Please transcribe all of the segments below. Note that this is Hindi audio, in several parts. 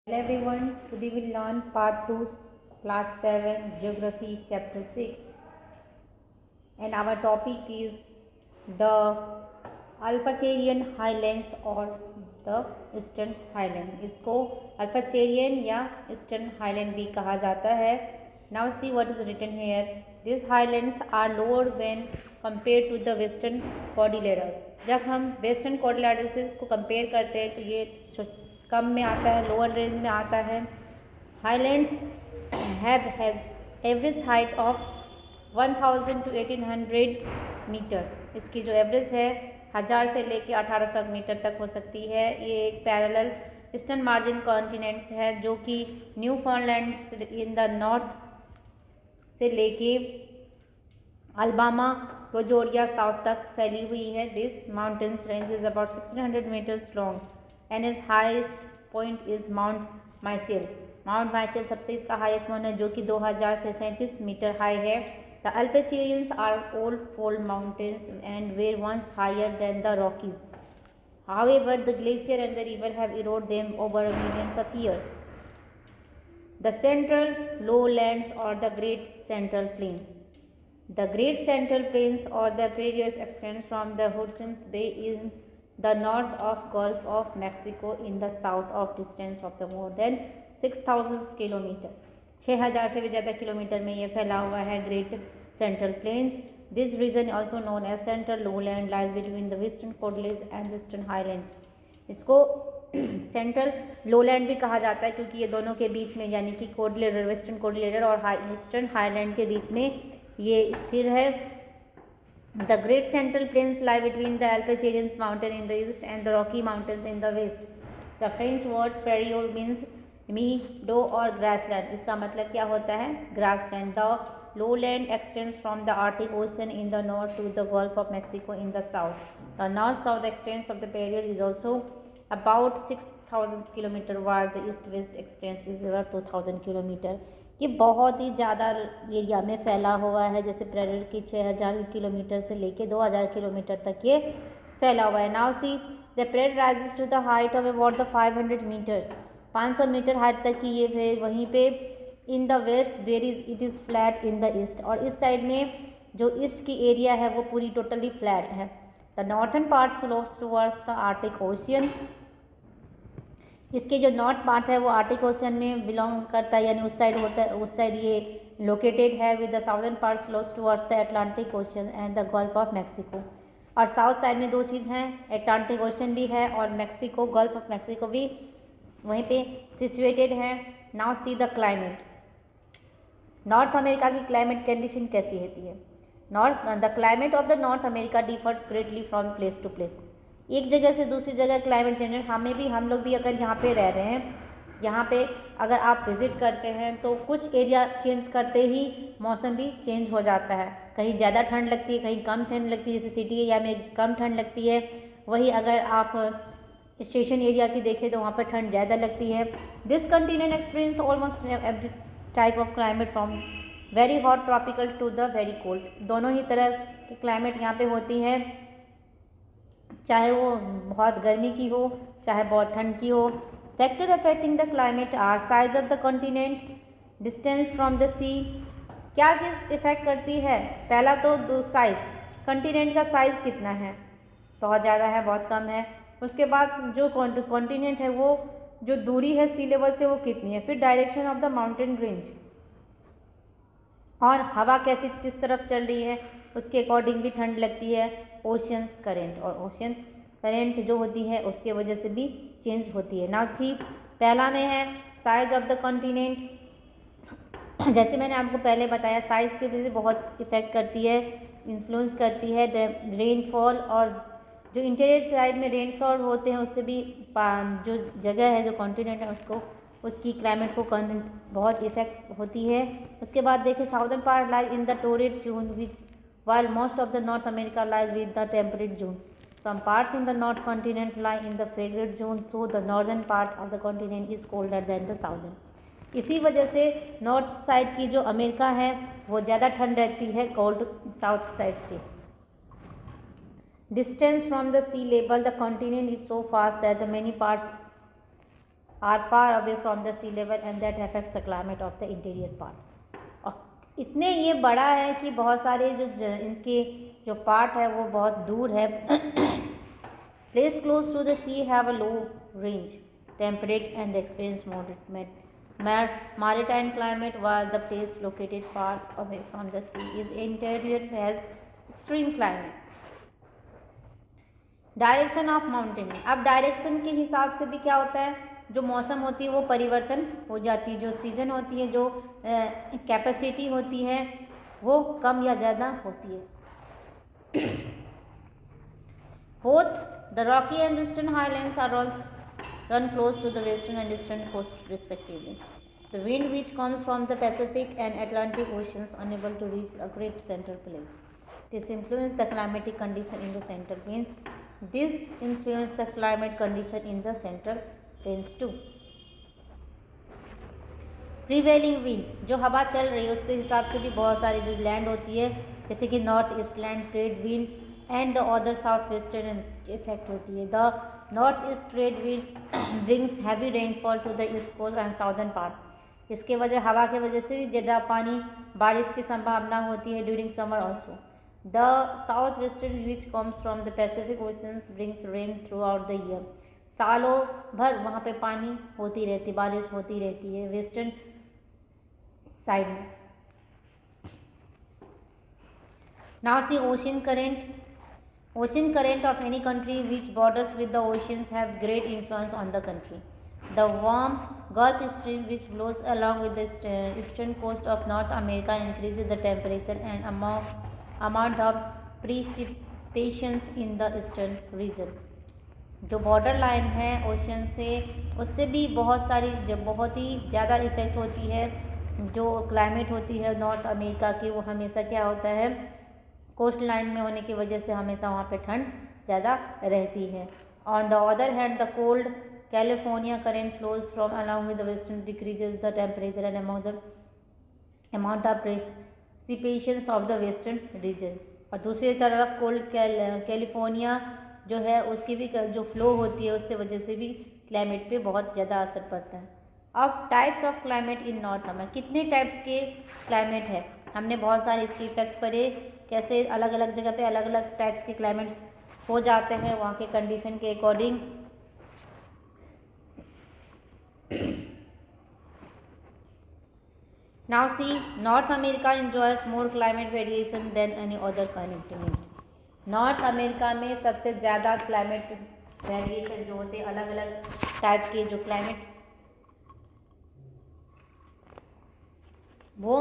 Hello everyone, today we will learn part 2, class 7, geography chapter 6, and our topic is the अल्पाचेरियन हाईलैंड्स और द ईस्टर्न हाईलैंड। इसको अल्पाचेरियन या ईस्टर्न हाईलैंड भी कहा जाता है। Now see what is written here. This highlands are lower when compare to the western cordilleras. जब हम वेस्टर्न कॉर्डिलेडर्स से इसको कंपेयर करते हैं तो ये कम में आता है, लोअर रेंज में आता है। Highlands have average height of 1000 to 1800 metres. इसकी जो एवरेज है 1000 से लेके 1800 मीटर तक हो सकती है। ये एक पैरेलल ईस्टर्न मार्जिन कॉन्टिनेंट्स है जो कि Newfoundland in the north से लेके अल्बामा जोर्जिया साउथ तक फैली हुई है। This mountains range is about 1600 metres long and is highest point is Mount Mitchell. Mount Mitchell सबसे इसका हाईएस्ट पॉइंट है जो कि 2037 मीटर हाई है। The Alpacerians are old fold mountains and were once higher than the Rockies. However, the glacier and the river have eroded them over millions of years. The Central Lowlands or the Great Central Plains. The Great Central Plains or the prairies extend from the Hudson's Bay in the north of Gulf of Mexico in the south of distance of the more than 6000 kilometers. 6000 से भी ज़्यादा किलोमीटर में ये फैला हुआ है great central plains. This region also known as central lowland lies between the western cordillera and western highlands. इसको सेंट्रल लोलैंड भी कहा जाता है क्योंकि ये दोनों के बीच में यानी कि कोर्डलेडर वेस्टर्न कोर्डलेडर और ईस्टर्न हाईलैंड के बीच में ये स्थिर है। The great central plains lie between the Appalachians mountain in the east and the Rocky Mountains in the west. The French words prairie means meadow और ग्रासलैंड। इसका मतलब क्या होता है? Grassland. The lowland extends from the Arctic Ocean in the north to the Gulf of Mexico in the south. The north-south extent of the period is also about 6000 km, while the east-west extent is about 2000 km. ये बहुत ही ज़्यादा एरिया में फैला हुआ है, जैसे प्रेरियर की 6000 किलोमीटर से लेके 2000 किलोमीटर तक ये फैला हुआ है। Now see the prairie rises to the height of about the 500 meters. 500 meter height तक की ये फिर वहीं पे in the west where is it is flat in the east. और इस साइड में जो ईस्ट की एरिया है वो पूरी टोटली फ्लैट है। The northern part slopes towards the Arctic ocean. इसके जो नॉर्थ पार्ट है वो आर्टिक ओशियन में बिलोंग करता है, यानी उस साइड होता है, उस साइड ये लोकेटेड है। With the southern part slopes towards the Atlantic ocean and the gulf of Mexico. और साउथ साइड में दो चीज़ हैं, अटलांटिक ओशियन भी है और मैक्सिको गल्फ ऑफ मैक्सिको भी वहीं पे सिचुएटेड है। Now see the climate. North America की क्लाइमेट कंडीशन कैसी होती है? The climate of the North America differs greatly from place to place. एक जगह से दूसरी जगह क्लाइमेट चेंज। हम लोग भी अगर यहाँ पे रह रहे हैं, यहाँ पे अगर आप विज़िट करते हैं तो कुछ एरिया चेंज करते ही मौसम भी चेंज हो जाता है। कहीं ज़्यादा ठंड लगती है, कहीं कम ठंड लगती है। जैसे सिटी एरिया में कम ठंड लगती है, वही अगर आप स्टेशन एरिया की देखें तो वहाँ पर ठंड ज़्यादा लगती है। This continent experience almost every type of climate from very hot tropical to the very cold. दोनों ही तरह की क्लाइमेट यहाँ पे होती है, चाहे वो बहुत गर्मी की हो चाहे बहुत ठंड की हो। Factor affecting the climate are size of the continent, distance from the sea. क्या चीज़ इफेक्ट करती है? पहला तो दो साइज, कॉन्टिनेंट का साइज़ कितना है, बहुत ज़्यादा है बहुत कम है। उसके बाद जो कॉन्टिनेंट है वो जो दूरी है सी लेवल से वो कितनी है। फिर direction of the mountain range और हवा कैसी किस तरफ चल रही है उसके अकॉर्डिंग भी ठंड लगती है। ओशियंस करेंट, और ओशियन करेंट जो होती है उसके वजह से भी चेंज होती है। नाउ सी पहला में है साइज ऑफ द कॉन्टिनेंट। जैसे मैंने आपको पहले बताया साइज़ की वजह से बहुत इफेक्ट करती है, इन्फ्लुएंस करती है द रेनफॉल। और जो इंटीरियर साइड में रेनफॉल होते हैं उससे भी जो जगह है जो कॉन्टिनेंट है उसको उसकी क्लाइमेट को बहुत इफेक्ट होती है। उसके बाद देखिए southern part lies in the torrid zone which while most of the North America lies with the temperate zone. Some parts in the North continent lie in the frigid zone, so the northern part of the continent is colder than the southern. इसी वजह से नॉर्थ साइड की जो अमेरिका है वो ज़्यादा ठंड रहती है कोल्ड साउथ साइड से। Distance from the sea level, the continent is so vast that the many parts are far away from the sea level and that affects the climate of the interior part। और इतने ये बड़ा है कि बहुत सारे जो इनके जो पार्ट है वो बहुत दूर है। Place close to the sea have a low range, temperate and experience maritime climate, while the place located far away from the sea is interior has extreme climate। Direction of mountaining, अब डायरेक्शन के हिसाब से भी क्या होता है, जो मौसम होती है वो परिवर्तन हो जाती है, जो सीजन होती है, जो कैपेसिटी होती है वो कम या ज़्यादा होती है। Both the Rocky and eastern highlands are also run close to the western and eastern coast respectively। The wind which comes from the Pacific and Atlantic Oceans unable to reach a great central place. This influences the climatic condition in the central plains. This influences the climate condition in the central plains too। Prevailing wind, जो हवा चल रही है उसके हिसाब से भी बहुत सारी जो लैंड होती है, जैसे कि north east land trade wind and the other south western effect होती है। The north east trade wind brings heavy rainfall to the east coast and southern part. इसके वजह हवा के वजह से भी ज़्यादा पानी बारिश की संभावना होती है during summer also. The south western which comes from the Pacific oceans brings rain through out the year. सालों भर वहाँ पे पानी होती रहती, बारिश होती रहती है वेस्टर्न साइड में। Now see ocean current. Ocean current of any country which borders with the oceans have great influence on the country। The warm Gulf Stream which blows along with the eastern coast of North America increases the temperature and amount of precipitation in the eastern region। जो बॉर्डर लाइन है ओशन से, उससे भी बहुत सारी जब बहुत ही ज़्यादा इफेक्ट होती है। जो क्लाइमेट होती है नॉर्थ अमेरिका की, वो हमेशा क्या होता है, कोस्ट लाइन में होने की वजह से हमेशा वहाँ पे ठंड ज़्यादा रहती है। On the other hand the cold California current flows from along with the western decreases the temperature and amount of precipitations of the western region. और दूसरी तरफ कोल्ड कैलिफोर्निया जो है उसकी भी जो फ्लो होती है उससे वजह से भी क्लाइमेट पे बहुत ज़्यादा असर पड़ता है। अब types of climate in north America, कितने टाइप्स के क्लाइमेट है, हमने बहुत सारे इसके इफेक्ट पढ़े, कैसे अलग अलग जगह पे अलग अलग टाइप्स के क्लाइमेट्स हो जाते हैं वहाँ के कंडीशन के according. Now see North America enjoys more climate variation than any other continent. North America में सबसे ज़्यादा क्लाइमेट वेरिएशन जो होते हैं, अलग अलग टाइप के जो क्लाइमेट वो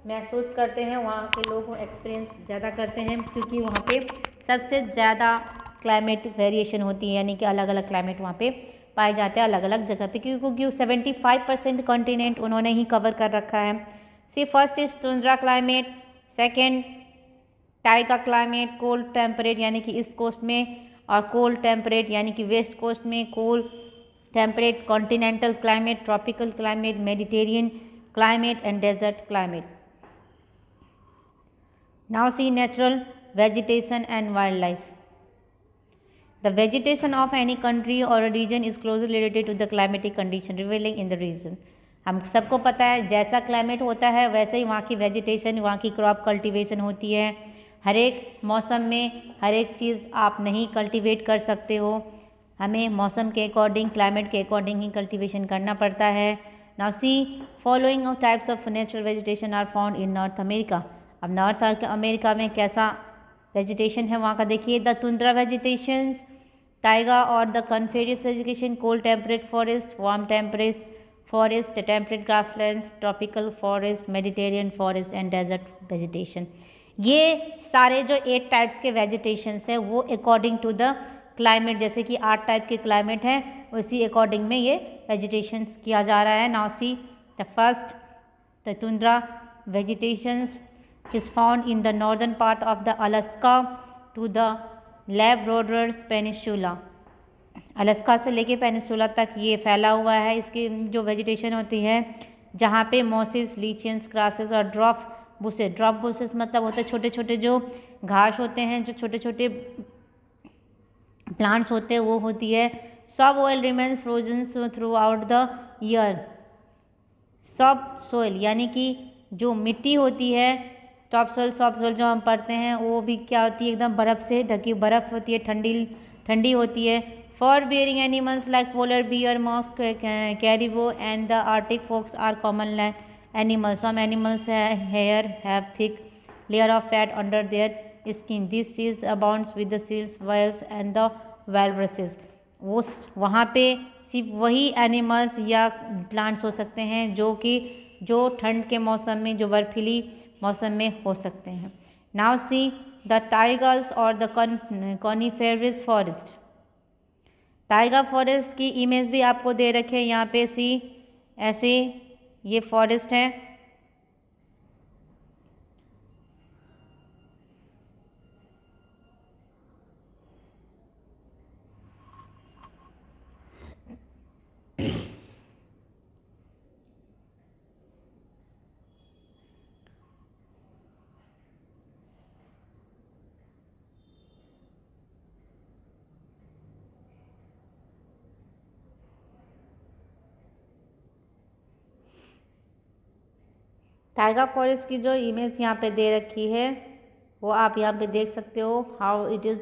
महसूस करते हैं, वहाँ के लोग एक्सपीरियंस ज़्यादा करते हैं, क्योंकि वहाँ पे सबसे ज़्यादा क्लाइमेट वेरिएशन होती है, यानी कि अलग अलग क्लाइमेट वहाँ पे पाए जाते हैं अलग अलग जगह पे, क्योंकि 75% कॉन्टिनेंट उन्होंने ही कवर कर रखा है। See first is tundra climate, second taiga climate, cold temperate यानी कि ईस्ट कोस्ट में, और कोल्ड टेम्परेट यानी कि वेस्ट कोस्ट में, cold temperate continental climate, tropical climate, Mediterranean climate and desert climate। Now see natural vegetation and wildlife। The vegetation of any country or a region is closely related to the climatic condition prevailing in the region। हम सबको पता है जैसा क्लाइमेट होता है वैसे ही वहाँ की वेजिटेशन, वहाँ की क्रॉप कल्टीवेशन होती है। हर एक मौसम में हर एक चीज़ आप नहीं कल्टीवेट कर सकते हो, हमें मौसम के अकॉर्डिंग, क्लाइमेट के अकॉर्डिंग ही कल्टीवेशन करना पड़ता है। Now see following of types of natural vegetation are found in North America। अब नॉर्थ अमेरिका में कैसा वेजिटेशन है वहाँ का देखिए। द टुंड्रा वेजिटेशंस, टाइगा और the coniferous vegetation, cold temperate forest, warm temperate forest, temperate grasslands, tropical forest, Mediterranean forest and desert vegetation. ये सारे जो 8 टाइप्स के वेजिटेशंस है वो अकॉर्डिंग टू द क्लाइमेट, जैसे कि 8 टाइप के क्लाइमेट है उसी अकॉर्डिंग में ये वेजिटेशंस किया जा रहा है। Now see the first the tundra vegetations is found in the northern part of the Alaska to the Labrador peninsula. Alaska से लेके पेनिनसुला तक ये फैला हुआ है। इसकी जो वेजिटेशन होती है जहाँ पे मॉसेस, लीचेंस, ग्रासेस और ड्रॉप बुशेस मतलब होते हैं छोटे छोटे जो घास होते हैं, जो छोटे छोटे प्लांट्स होते हैं वो होती है। सब oil remains frozen through out the year. सब सोइल यानी कि जो मिट्टी होती है, टॉप सोइल सब सोइल जो हम पढ़ते हैं वो भी क्या होती है, एकदम बर्फ़ से ढकी, बर्फ़ होती है, ठंडी ठंडी होती है। Fur bearing animals like polar bear, musk ox, caribou and the arctic fox are common animals. Some animals hair have thick layer of fat under their skin. This seals abounds with the seals, whales and the walruses. वो वहाँ पे सिर्फ वही एनिमल्स या प्लांट्स हो सकते हैं जो ठंड के मौसम में, जो बर्फीली मौसम में हो सकते हैं। नाउ सी द टाइगर्स और the coniferous forest. Tiger forest की इमेज भी आपको दे रखे हैं यहाँ पे। सी ऐसे ये फॉरेस्ट है। टाइगर फॉरेस्ट की जो इमेज यहाँ पे दे रखी है वो आप यहाँ पे देख सकते हो। हाउ इट इज़,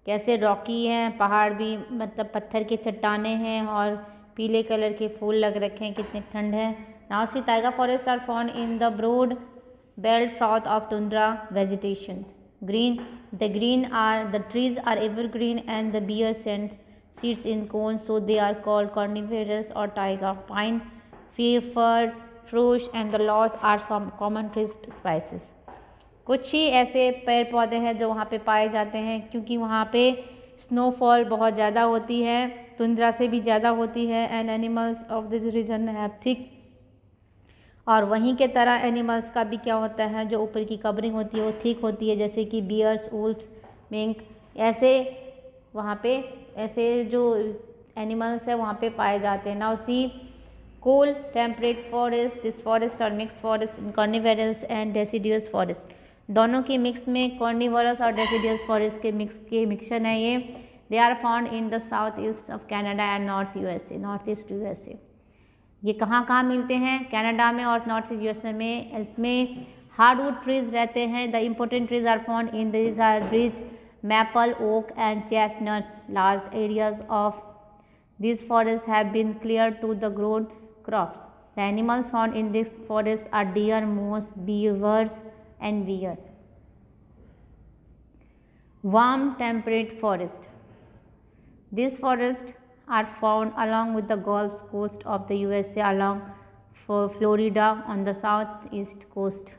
कैसे रॉकी हैं, पहाड़ भी मतलब पत्थर के चट्टाने हैं और पीले कलर के फूल लग रखे हैं, कितनी ठंड है। Now see taiga forest are found in the broad belt south of tundra vegetation. The trees are evergreen and the bear sends seeds in cones, so they are called carnivorous or taiga. Pine, fir, frush and the laurel are some common tree species. कुछ ही ऐसे पेड़ पौधे हैं जो वहाँ पे पाए जाते हैं, क्योंकि वहाँ पे स्नोफॉल बहुत ज़्यादा होती है, तुंद्रा से भी ज़्यादा होती है। And animals of this region have thick, और वहीं के तरह एनिमल्स का भी क्या होता है, जो ऊपर की कवरिंग होती है वो थिक होती है, जैसे कि बियर्स, वुल्व्स, मिंक, ऐसे वहाँ पे ऐसे जो एनिमल्स है वहाँ पे पाए जाते हैं। Now see cool temperate forest, this forest are mixed forest, carnivorous and deciduous forest। दोनों की मिक्स में कार्निवरस और डेसिडियस फॉरेस्ट के मिक्सचर है ये। They are found in the south east of Canada and north east USA. ये कहाँ मिलते हैं, कनाडा में और नॉर्थ ईस्ट यूएसए में। इसमें हार्डवुड ट्रीज रहते हैं। The important trees are found in this are birch, maple, oak and chestnuts. Large areas of this forest have been clear to the grown crops. The animals found in this forest are deer, moose, beavers and bears. Warm temperate forest. These forests are found along with the Gulf Coast of the USA, along Florida on the southeast coast,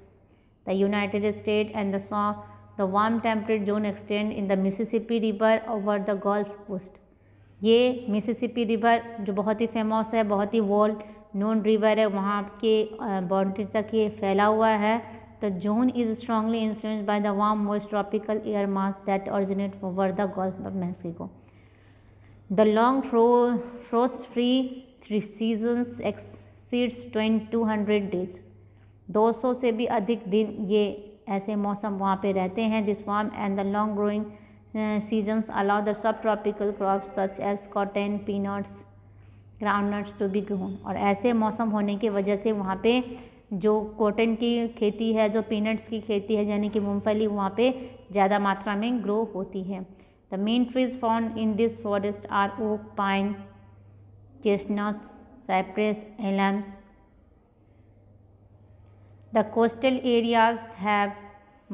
the United States, and the warm temperate zone extend in the Mississippi River over the Gulf Coast. ये मिसिसिपी रिवर जो बहुत ही फेमस है, बहुत ही वर्ल्ड नोन रिवर है, वहाँ के बाउंड्री तक ये फैला हुआ है। The zone is strongly influenced by the warm moist tropical air mass that originate over the gulf of Mexico. The long frost free seasons exceeds 200 days. 200 से भी अधिक दिन ये ऐसे मौसम वहाँ पे रहते हैं। This warm and the long growing seasons allow the subtropical crops such as cotton, peanuts, groundnuts to be grown। और ऐसे मौसम होने की वजह से वहाँ पे जो कॉटन की खेती है, जो पीनट्स की खेती है यानी कि मूंगफली, वहाँ पे ज़्यादा मात्रा में ग्रो होती है। The main trees found in this forest are oak, pine, chestnuts, cypress, elm. The coastal areas have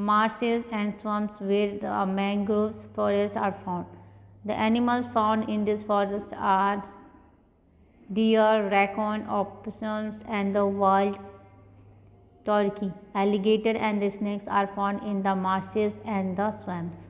marshes and swamps where the mangroves forests are found. The animals found in this forest are deer, raccoon, opossums and the wild turkey. Alligator and the snakes are found in the marshes and the swamps.